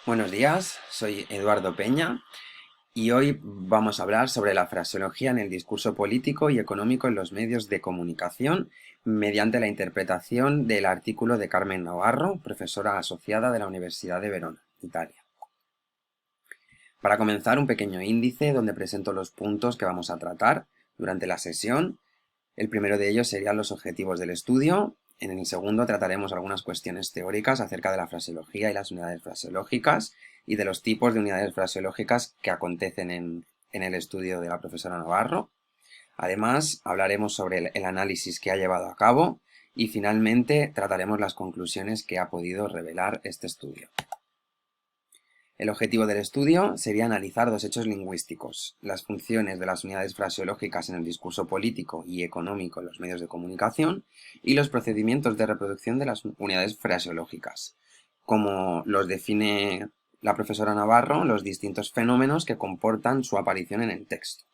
Buenos días, soy Eduardo Peña y hoy vamos a hablar sobre la fraseología en el discurso político y económico en los medios de comunicación mediante la interpretación del artículo de Carmen Navarro, profesora asociada de la Universidad de Verona, Italia. Para comenzar, un pequeño índice donde presento los puntos que vamos a tratar durante la sesión. El primero de ellos serían los objetivos del estudio. En el segundo trataremos algunas cuestiones teóricas acerca de la fraseología y las unidades fraseológicas y de los tipos de unidades fraseológicas que acontecen en el estudio de la profesora Navarro. Además, hablaremos sobre el análisis que ha llevado a cabo y finalmente trataremos las conclusiones que ha podido revelar este estudio. El objetivo del estudio sería analizar dos hechos lingüísticos: las funciones de las unidades fraseológicas en el discurso político y económico en los medios de comunicación y los procedimientos de reproducción de las unidades fraseológicas, como los define la profesora Navarro, los distintos fenómenos que comportan su aparición en el texto.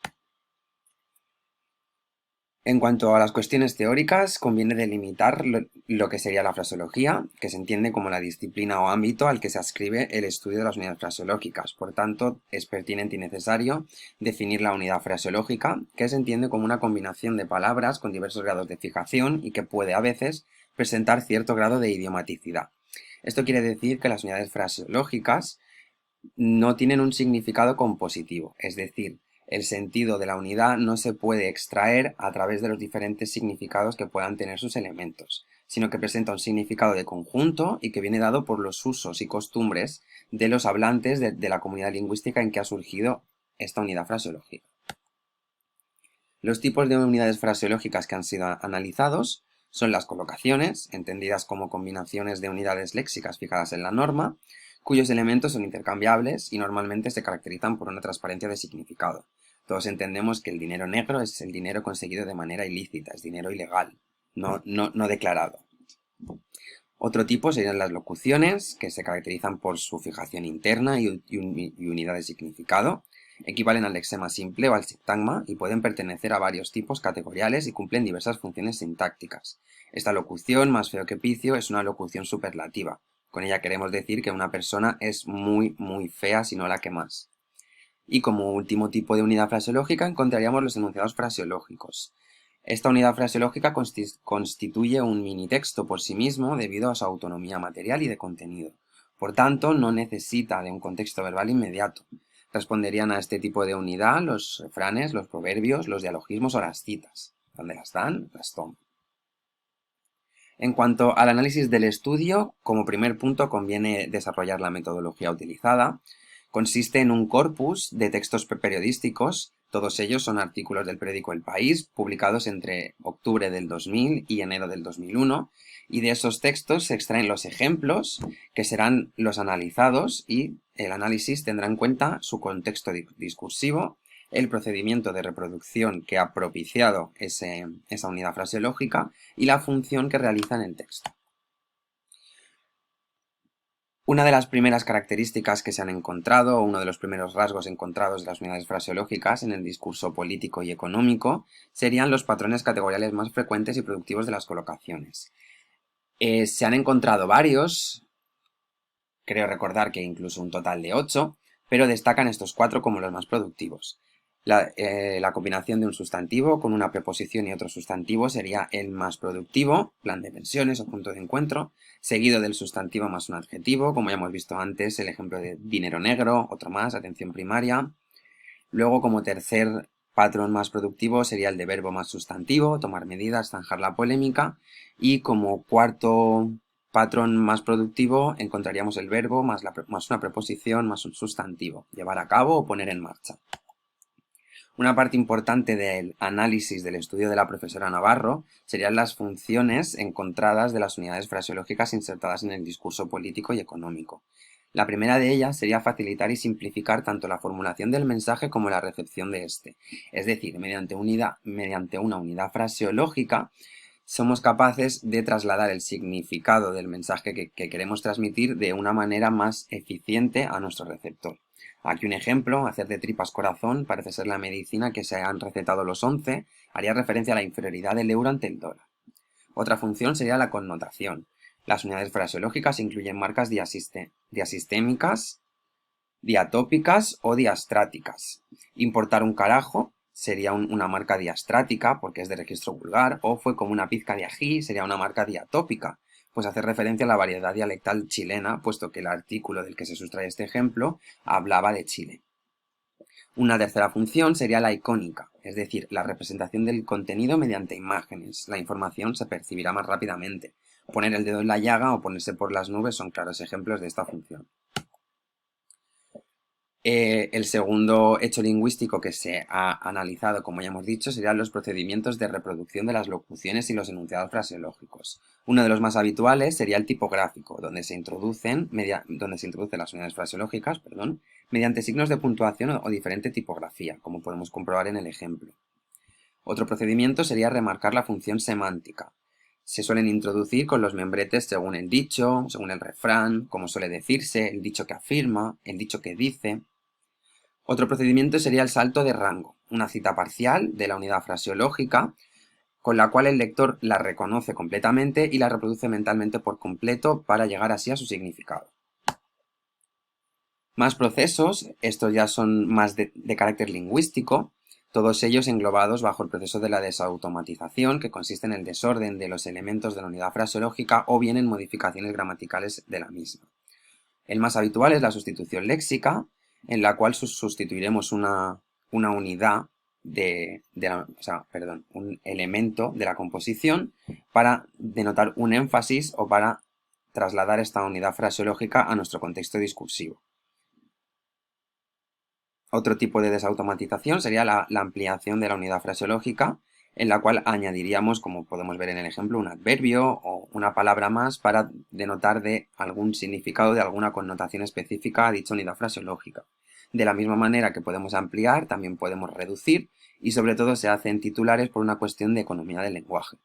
En cuanto a las cuestiones teóricas, conviene delimitar lo que sería la fraseología, que se entiende como la disciplina o ámbito al que se adscribe el estudio de las unidades fraseológicas. Por tanto, es pertinente y necesario definir la unidad fraseológica, que se entiende como una combinación de palabras con diversos grados de fijación y que puede a veces presentar cierto grado de idiomaticidad. Esto quiere decir que las unidades fraseológicas no tienen un significado compositivo, es decir, el sentido de la unidad no se puede extraer a través de los diferentes significados que puedan tener sus elementos, sino que presenta un significado de conjunto y que viene dado por los usos y costumbres de los hablantes de la comunidad lingüística en que ha surgido esta unidad fraseológica. Los tipos de unidades fraseológicas que han sido analizados son las colocaciones, entendidas como combinaciones de unidades léxicas fijadas en la norma, cuyos elementos son intercambiables y normalmente se caracterizan por una transparencia de significado. Todos entendemos que el dinero negro es el dinero conseguido de manera ilícita, es dinero ilegal, no declarado. Otro tipo serían las locuciones, que se caracterizan por su fijación interna y unidad de significado. Equivalen al lexema simple o al sintagma y pueden pertenecer a varios tipos categoriales y cumplen diversas funciones sintácticas. Esta locución, más feo que picio, es una locución superlativa. Con ella queremos decir que una persona es muy fea, si no la que más. Y como último tipo de unidad fraseológica encontraríamos los enunciados fraseológicos. Esta unidad fraseológica constituye un mini texto por sí mismo debido a su autonomía material y de contenido. Por tanto, no necesita de un contexto verbal inmediato. Responderían a este tipo de unidad los refranes, los proverbios, los dialogismos o las citas. Donde las dan, las toman. En cuanto al análisis del estudio, como primer punto conviene desarrollar la metodología utilizada. Consiste en un corpus de textos periodísticos, todos ellos son artículos del periódico El País, publicados entre octubre del 2000 y enero del 2001, y de esos textos se extraen los ejemplos, que serán los analizados, y el análisis tendrá en cuenta su contexto discursivo, el procedimiento de reproducción que ha propiciado esa unidad fraseológica y la función que realiza en el texto. Una de las primeras características que se han encontrado, o uno de los primeros rasgos encontrados de las unidades fraseológicas en el discurso político y económico, serían los patrones categoriales más frecuentes y productivos de las colocaciones. Se han encontrado varios, creo recordar que incluso un total de 8, pero destacan estos 4 como los más productivos. La combinación de un sustantivo con una preposición y otro sustantivo sería el más productivo, plan de pensiones o punto de encuentro, seguido del sustantivo más un adjetivo, como ya hemos visto antes, el ejemplo de dinero negro, otro más, atención primaria. Luego, como tercer patrón más productivo, sería el de verbo más sustantivo, tomar medidas, zanjar la polémica. Y como cuarto patrón más productivo, encontraríamos el verbo más una preposición más un sustantivo, llevar a cabo o poner en marcha. Una parte importante del análisis del estudio de la profesora Navarro serían las funciones encontradas de las unidades fraseológicas insertadas en el discurso político y económico. La primera de ellas sería facilitar y simplificar tanto la formulación del mensaje como la recepción de este. Es decir, mediante una unidad fraseológica somos capaces de trasladar el significado del mensaje que queremos transmitir de una manera más eficiente a nuestro receptor. Aquí un ejemplo: hacer de tripas corazón parece ser la medicina que se han recetado los 11, haría referencia a la inferioridad del euro ante el dólar. Otra función sería la connotación. Las unidades fraseológicas incluyen marcas diasistémicas diatópicas o diastráticas. Importar un carajo sería una marca diastrática porque es de registro vulgar, o fue como una pizca de ají sería una marca diatópica, pues hace referencia a la variedad dialectal chilena, puesto que el artículo del que se sustrae este ejemplo hablaba de Chile. Una tercera función sería la icónica, es decir, la representación del contenido mediante imágenes. La información se percibirá más rápidamente. Poner el dedo en la llaga o ponerse por las nubes son claros ejemplos de esta función. El segundo hecho lingüístico que se ha analizado, como ya hemos dicho, serían los procedimientos de reproducción de las locuciones y los enunciados fraseológicos. Uno de los más habituales sería el tipográfico, donde se introducen las unidades fraseológicas, mediante signos de puntuación o diferente tipografía, como podemos comprobar en el ejemplo. Otro procedimiento sería remarcar la función semántica. Se suelen introducir con los membretes según el dicho, según el refrán, como suele decirse, el dicho que afirma, el dicho que dice. Otro procedimiento sería el salto de rango, una cita parcial de la unidad fraseológica, con la cual el lector la reconoce completamente y la reproduce mentalmente por completo para llegar así a su significado. Más procesos, estos ya son más de carácter lingüístico, todos ellos englobados bajo el proceso de la desautomatización, que consiste en el desorden de los elementos de la unidad fraseológica o bien en modificaciones gramaticales de la misma. El más habitual es la sustitución léxica, en la cual sustituiremos una unidad un elemento de la composición para denotar un énfasis o para trasladar esta unidad fraseológica a nuestro contexto discursivo. Otro tipo de desautomatización sería la ampliación de la unidad fraseológica, en la cual añadiríamos, como podemos ver en el ejemplo, un adverbio o una palabra más para denotar de algún significado, de alguna connotación específica a dicha unidad fraseológica. De la misma manera que podemos ampliar, también podemos reducir y sobre todo se hace en titulares por una cuestión de economía del lenguaje.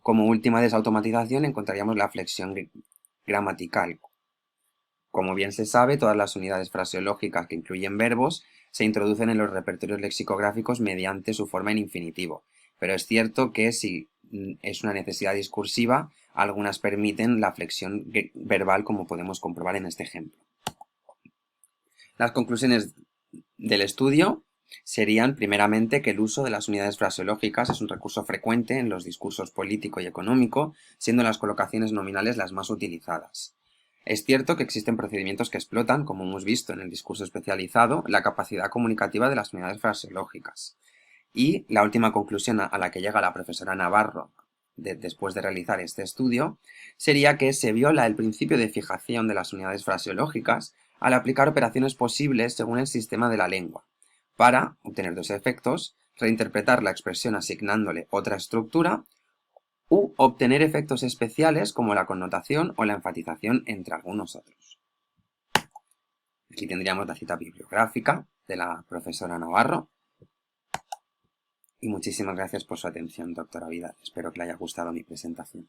Como última desautomatización encontraríamos la flexión gramatical. Como bien se sabe, todas las unidades fraseológicas que incluyen verbos se introducen en los repertorios lexicográficos mediante su forma en infinitivo, pero es cierto que si es una necesidad discursiva, algunas permiten la flexión verbal, como podemos comprobar en este ejemplo. Las conclusiones del estudio serían, primeramente, que el uso de las unidades fraseológicas es un recurso frecuente en los discursos político y económico, siendo las colocaciones nominales las más utilizadas. Es cierto que existen procedimientos que explotan, como hemos visto en el discurso especializado, la capacidad comunicativa de las unidades fraseológicas. Y la última conclusión a la que llega la profesora Navarro después de realizar este estudio sería que se viola el principio de fijación de las unidades fraseológicas al aplicar operaciones posibles según el sistema de la lengua, para obtener dos efectos: reinterpretar la expresión asignándole otra estructura u obtener efectos especiales como la connotación o la enfatización, entre algunos otros. Aquí tendríamos la cita bibliográfica de la profesora Navarro. Y muchísimas gracias por su atención, doctora Vidal. Espero que le haya gustado mi presentación.